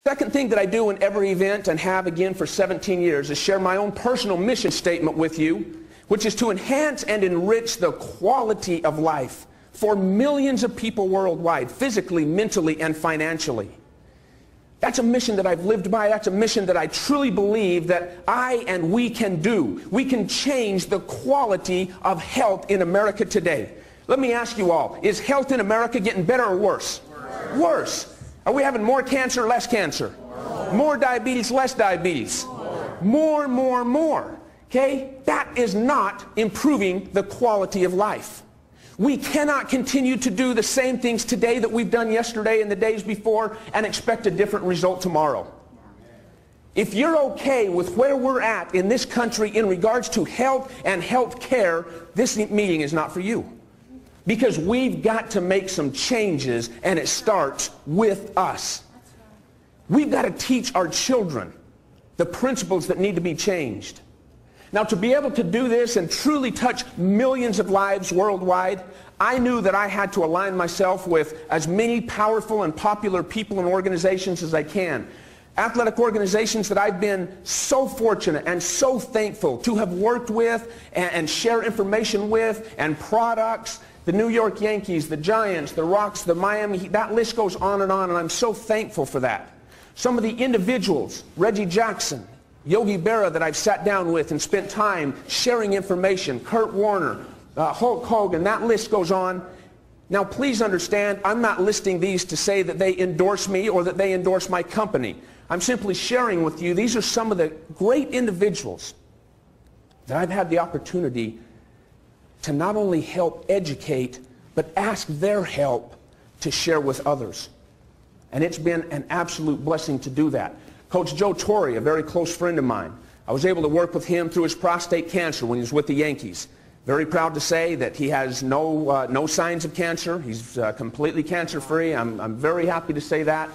Second thing that I do in every event, and have again for 17 years, is share my own personal mission statement with you, which is to enhance and enrich the quality of life for millions of people worldwide, physically, mentally, and financially. That's a mission that I've lived by. That's a mission that I truly believe that I and we can do. We can change the quality of health in America today. Let me ask you all, is health in America getting better or worse? Worse. Are we having more cancer, less cancer? More diabetes, less diabetes? More. Okay? That is not improving the quality of life. We cannot continue to do the same things today that we've done yesterday and the days before and expect a different result tomorrow. If you're okay with where we're at in this country in regards to health and health care, this meeting is not for you. Because we've got to make some changes, and it starts with us. We've got to teach our children the principles that need to be changed. Now, to be able to do this and truly touch millions of lives worldwide, I knew that I had to align myself with as many powerful and popular people and organizations as I can. Athletic organizations that I've been so fortunate and so thankful to have worked with and share information with, and products. The New York Yankees, the Giants, the Rocks, the Miami Heat, that list goes on, and I'm so thankful for that. Some of the individuals, Reggie Jackson, Yogi Berra, that I've sat down with and spent time sharing information, Kurt Warner, Hulk Hogan, that list goes on. Now please understand, I'm not listing these to say that they endorse me or that they endorse my company. I'm simply sharing with you, these are some of the great individuals that I've had the opportunity to not only help educate, but ask their help to share with others. And it's been an absolute blessing to do that. Coach Joe Torre, a very close friend of mine, I was able to work with him through his prostate cancer when he was with the Yankees. Very proud to say that he has no signs of cancer. He's completely cancer-free. I'm very happy to say that.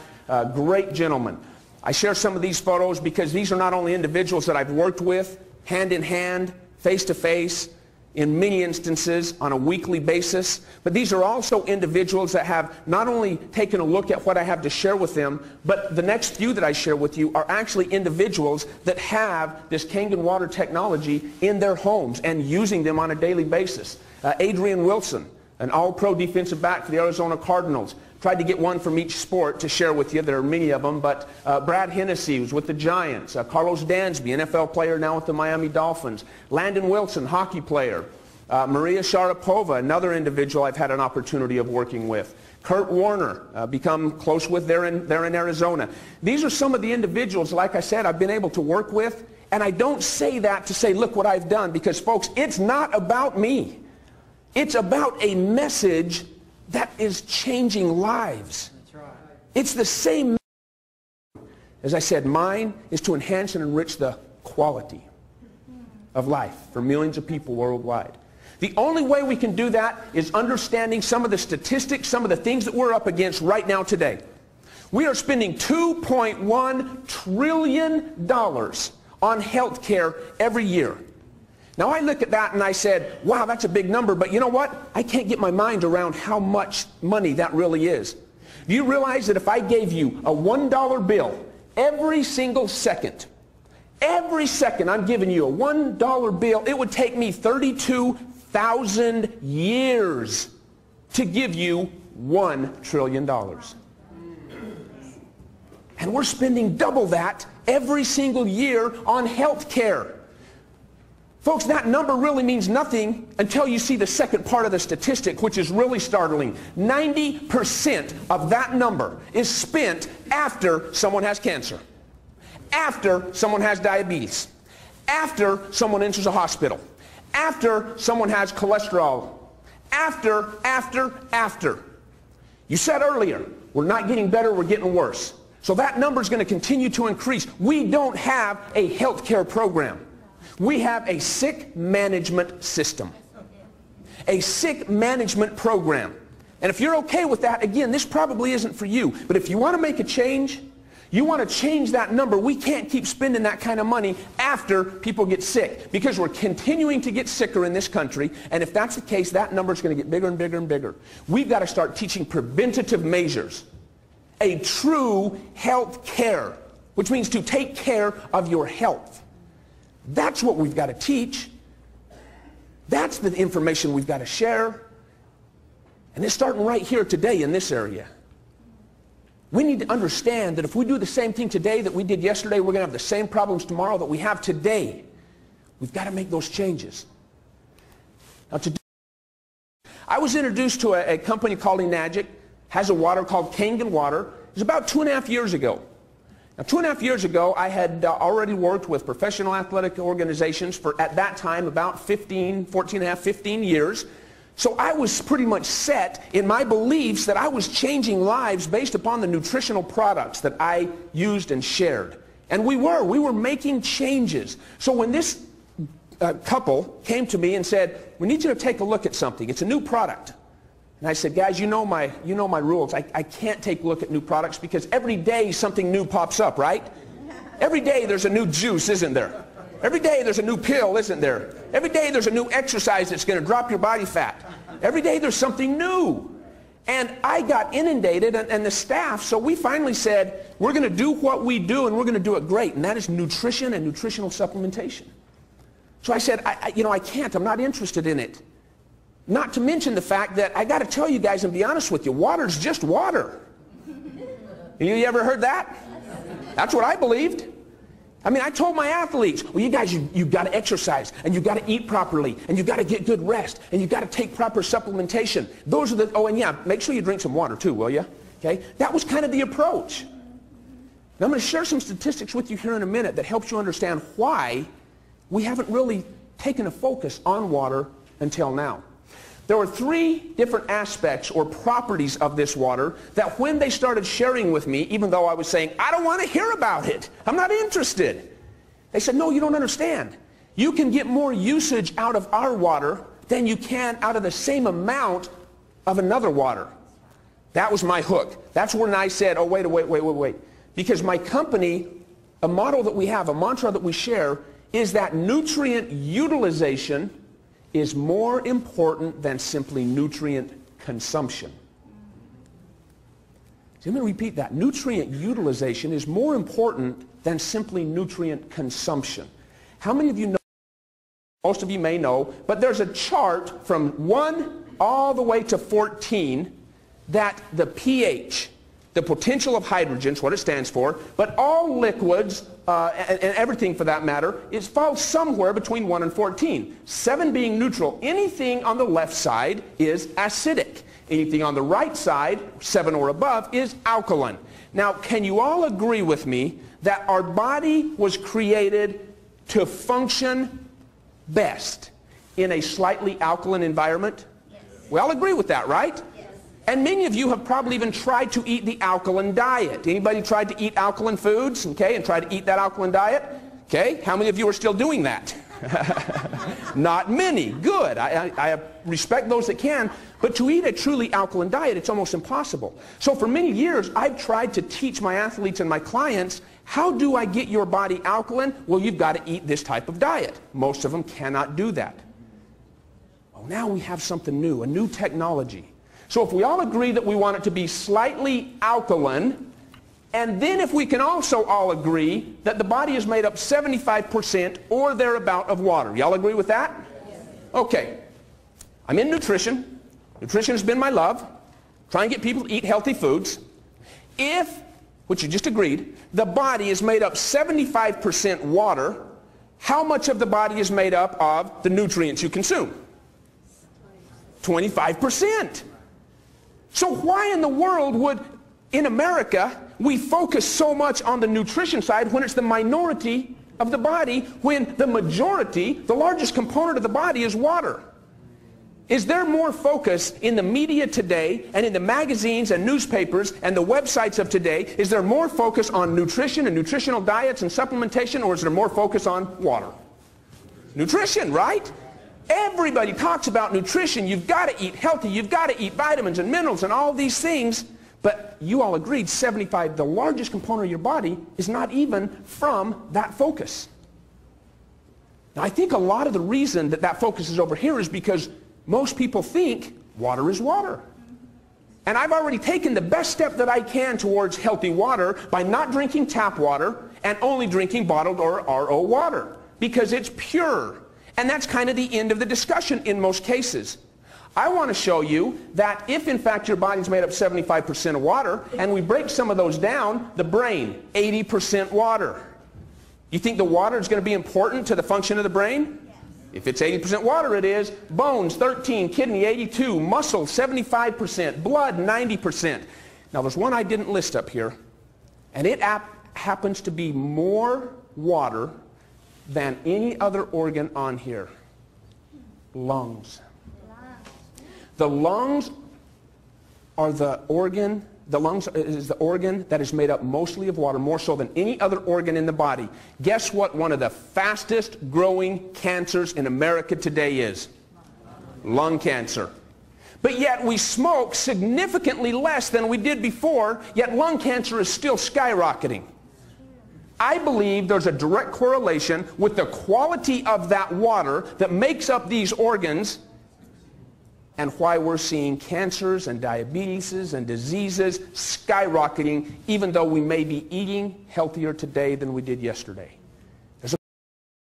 Great gentleman. I share some of these photos because these are not only individuals that I've worked with, hand in hand, face to face, in many instances on a weekly basis, but these are also individuals that have not only taken a look at what I have to share with them, but the next few that I share with you are actually individuals that have this Kangen water technology in their homes and using them on a daily basis. Adrian Wilson, an all-pro defensive back for the Arizona Cardinals. Tried to get one from each sport to share with you. There are many of them, but Brad Hennessy was with the Giants. Carlos Dansby, NFL player now with the Miami Dolphins. Landon Wilson, hockey player. Maria Sharapova, another individual I've had an opportunity of working with. Kurt Warner, become close with there in Arizona. These are some of the individuals, like I said, I've been able to work with, and I don't say that to say, look what I've done, because folks, it's not about me. It's about a message that is changing lives. That's right. It's the same. As I said, mine is to enhance and enrich the quality of life for millions of people worldwide. The only way we can do that is understanding some of the statistics, some of the things that we're up against right now today. We are spending $2.1 trillion on health care every year. Now I look at that and I said, wow, that's a big number, but you know what? I can't get my mind around how much money that really is. Do you realize that if I gave you a $1 bill every single second I'm giving you a $1 bill, it would take me 32,000 years to give you $1 trillion. And we're spending double that every single year on health care. Folks, that number really means nothing until you see the second part of the statistic, which is really startling. 90% of that number is spent after someone has cancer, after someone has diabetes, after someone enters a hospital, after someone has cholesterol, after. You said earlier, we're not getting better, we're getting worse. So that number is going to continue to increase. We don't have a health care program. We have a sick management system, a sick management program. And if you're okay with that, again, this probably isn't for you. But if you want to make a change, you want to change that number. We can't keep spending that kind of money after people get sick, because we're continuing to get sicker in this country. And if that's the case, that number is going to get bigger and bigger and bigger. We've got to start teaching preventative measures a true health care, which means to take care of your health. That's what we've got to teach. That's the information we've got to share. And it's starting right here today in this area. We need to understand that if we do the same thing today that we did yesterday, we're going to have the same problems tomorrow that we have today. We've got to make those changes. Now, today, I was introduced to a company called Enagic, has a water called Kangen water. It was about 2.5 years ago. Now, 2.5 years ago, I had already worked with professional athletic organizations for, at that time, about 15 years. So I was pretty much set in my beliefs that I was changing lives based upon the nutritional products that I used and shared. And we were making changes. So when this couple came to me and said, we need you to take a look at something. It's a new product. And I said, guys, you know my rules. I can't take a look at new products because every day something new pops up, right? Every day there's a new juice, isn't there? Every day there's a new pill, isn't there? Every day there's a new exercise that's going to drop your body fat. Every day there's something new. And I got inundated, and the staff, so we finally said, we're going to do what we do, and we're going to do it great, and that is nutrition and nutritional supplementation. So I said, I can't. I'm not interested in it. Not to mention the fact that I got to tell you guys and be honest with you, water's just water. You ever heard that? That's what I believed. I mean, I told my athletes, well, you guys, you've got to exercise, and you've got to eat properly, and you've got to get good rest, and you've got to take proper supplementation. Those are the, oh, and yeah, make sure you drink some water too, will you? Okay? That was kind of the approach. Now, I'm going to share some statistics with you here in a minute that helps you understand why we haven't really taken a focus on water until now. There were 3 different aspects or properties of this water that when they started sharing with me, even though I was saying, I don't want to hear about it, I'm not interested, they said, no, you don't understand. You can get more usage out of our water than you can out of the same amount of another water. That was my hook. That's when I said, oh, wait. Because my company, a model that we have, a mantra that we share, is that nutrient utilization is more important than simply nutrient consumption. So I'm going to repeat that. Nutrient utilization is more important than simply nutrient consumption. How many of you know, most of you may know, but there's a chart from 1 all the way to 14 that the pH, the potential of hydrogen, is what it stands for, but all liquids and everything for that matter, falls somewhere between 1 and 14. 7 being neutral. Anything on the left side is acidic. Anything on the right side, 7 or above, is alkaline. Now, can you all agree with me that our body was created to function best in a slightly alkaline environment? Yes. We all agree with that, right? And many of you have probably even tried to eat the alkaline diet. Anybody tried to eat alkaline foods, okay, and try to eat that alkaline diet? Okay, how many of you are still doing that? Not many. Good. I respect those that can, but to eat a truly alkaline diet, it's almost impossible. So for many years, I've tried to teach my athletes and my clients, how do I get your body alkaline? Well, you've got to eat this type of diet. Most of them cannot do that. Well, now we have something new, a new technology. So if we all agree that we want it to be slightly alkaline, and then if we can also all agree that the body is made up 75% or thereabout of water. Y'all agree with that? Yes. Okay. I'm in nutrition. Nutrition has been my love. Try and get people to eat healthy foods. If, which you just agreed, the body is made up 75% water, how much of the body is made up of the nutrients you consume? 25%. So why in the world would, in America, we focus so much on the nutrition side when it's the minority of the body, when the majority, the largest component of the body is water? Is there more focus in the media today and in the magazines and newspapers and the websites of today, is there more focus on nutrition and nutritional diets and supplementation, or is there more focus on water? Nutrition, right? Everybody talks about nutrition. You've got to eat healthy. You've got to eat vitamins and minerals and all these things. But you all agreed 75, the largest component of your body, is not even from that focus. Now, I think a lot of the reason that that focus is over here is because most people think water is water. And I've already taken the best step that I can towards healthy water by not drinking tap water and only drinking bottled or RO water because it's pure. And that's kind of the end of the discussion in most cases. I want to show you that if in fact your body's made up 75% of water and we break some of those down, the brain, 80% water. You think the water is going to be important to the function of the brain? If it's 80% water, it is. Bones, 13, kidney, 82, muscle, 75%, blood, 90%. Now there's one I didn't list up here, and it happens to be more water than any other organ on here. Lungs. The lungs are the organ, the lungs is the organ that is made up mostly of water, more so than any other organ in the body. Guess what one of the fastest growing cancers in America today is? Lung cancer. But yet we smoke significantly less than we did before, yet lung cancer is still skyrocketing. I believe there's a direct correlation with the quality of that water that makes up these organs and why we're seeing cancers and diabetes and diseases skyrocketing even though we may be eating healthier today than we did yesterday.